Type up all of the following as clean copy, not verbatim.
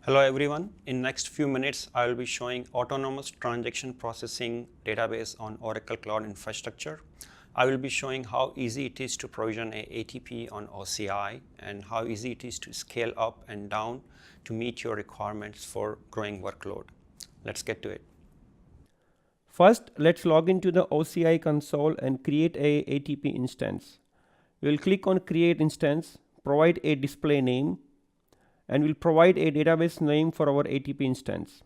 Hello everyone. In next few minutes, I will be showing autonomous transaction processing database on Oracle Cloud Infrastructure. I will be showing how easy it is to provision a ATP on OCI and how easy it is to scale up and down to meet your requirements for growing workload. Let's get to it. First, let's log into the OCI console and create a ATP instance. We will click on Create Instance, provide a display name, and we'll provide a database name for our ATP instance.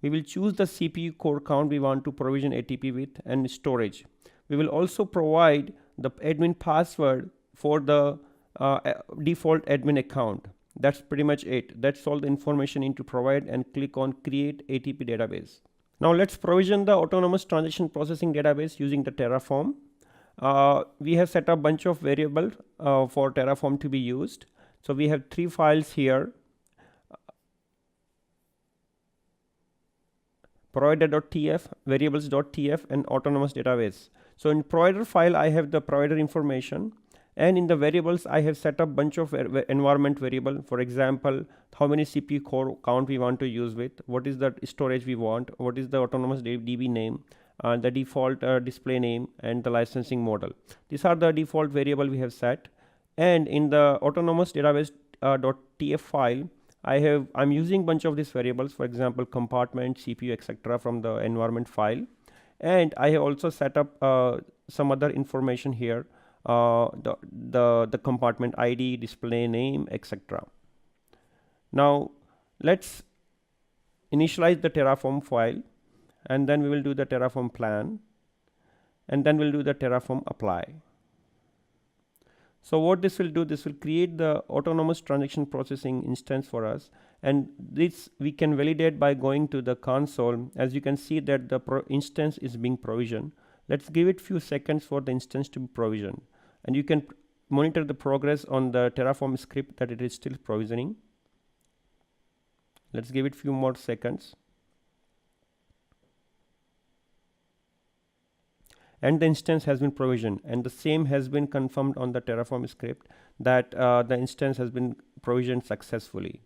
We will choose the CPU core count we want to provision ATP with and storage. We will also provide the admin password for the default admin account. That's pretty much it. That's all the information you need to provide and click on Create ATP database. Now let's provision the autonomous transaction processing database using the Terraform. We have set up a bunch of variables for Terraform to be used. So we have 3 files here. Provider.tf, variables.tf, and autonomous database. So in provider file, I have the provider information, and in the variables, I have set up bunch of environment variable. For example, how many CPU core count we want to use with, what is the storage we want, what is the autonomous DB name, the default display name, and the licensing model. These are the default variable we have set. And in the autonomous database .tf file, I'm using bunch of these variables, for example, compartment, CPU, etc. from the environment file. And I have also set up some other information here, the compartment ID, display name, etc. Now let's initialize the Terraform file, and then we will do the Terraform plan, and then we'll do the Terraform apply. So what this will do, this will create the autonomous transaction processing instance for us, and this we can validate by going to the console. As you can see that the instance is being provisioned. Let's give it few seconds for the instance to be provisioned, and you can monitor the progress on the Terraform script that it is still provisioning. Let's give it few more seconds. And the instance has been provisioned, and the same has been confirmed on the Terraform script that the instance has been provisioned successfully.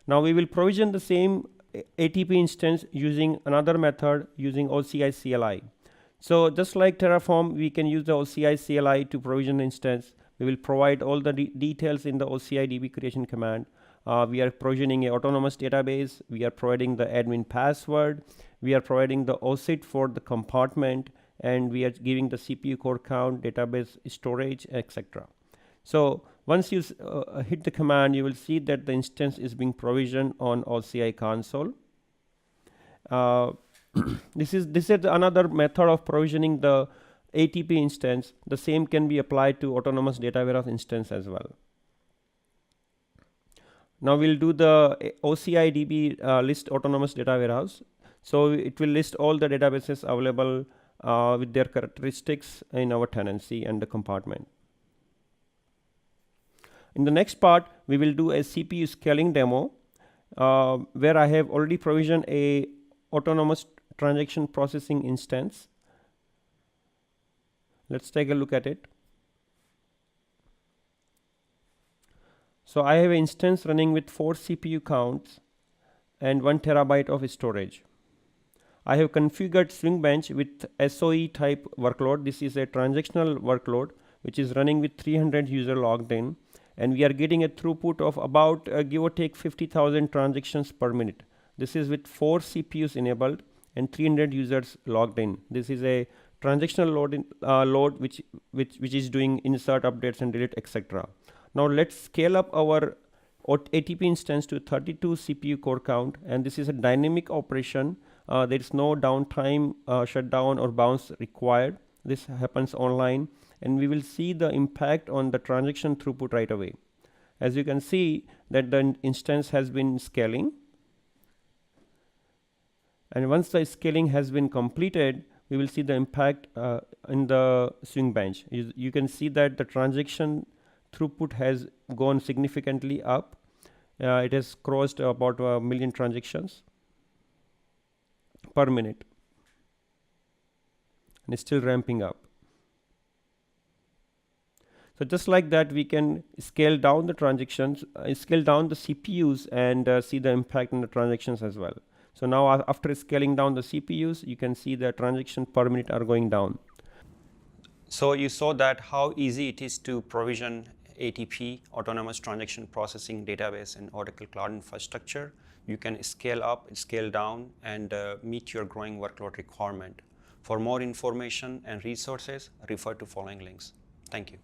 Now we will provision the same ATP instance using another method using OCI CLI. So just like Terraform, we can use the OCI CLI to provision the instance. We will provide all the details in the OCI DB creation command. We are provisioning an autonomous database. We are providing the admin password. We are providing the OSIT for the compartment, and we are giving the CPU core count, database storage, etc. So once you hit the command, you will see that the instance is being provisioned on OCI console. This is another method of provisioning the ATP instance. The same can be applied to autonomous data warehouse instance as well. Now we'll do the OCI DB list autonomous data warehouse. So it will list all the databases available with their characteristics in our tenancy and the compartment. In the next part, we will do a CPU scaling demo where I have already provisioned a autonomous transaction processing instance. Let's take a look at it. So I have an instance running with 4 CPU counts and 1 terabyte of storage. I have configured Swing Bench with SOE type workload. This is a transactional workload which is running with 300 users logged in, and we are getting a throughput of about give or take 50,000 transactions per minute. This is with 4 CPUs enabled and 300 users logged in. This is a transactional load which is doing insert, updates, and delete, etc. Now let's scale up our ATP instance to 32 CPU core count, and this is a dynamic operation. There is no downtime, shutdown, or bounce required. This happens online, and we will see the impact on the transaction throughput right away. As you can see that the instance has been scaling, and once the scaling has been completed, we will see the impact in the Swing Bench. You can see that the transaction throughput has gone significantly up. It has crossed about 1 million transactions per minute, and it's still ramping up. So just like that, we can scale down the transactions, scale down the CPUs, and see the impact on the transactions as well. So now after scaling down the CPUs, you can see the transaction per minute are going down. So you saw that how easy it is to provision ATP, Autonomous Transaction Processing Database in Oracle Cloud Infrastructure. You can scale up, scale down, and meet your growing workload requirement. For more information and resources, refer to following links. Thank you.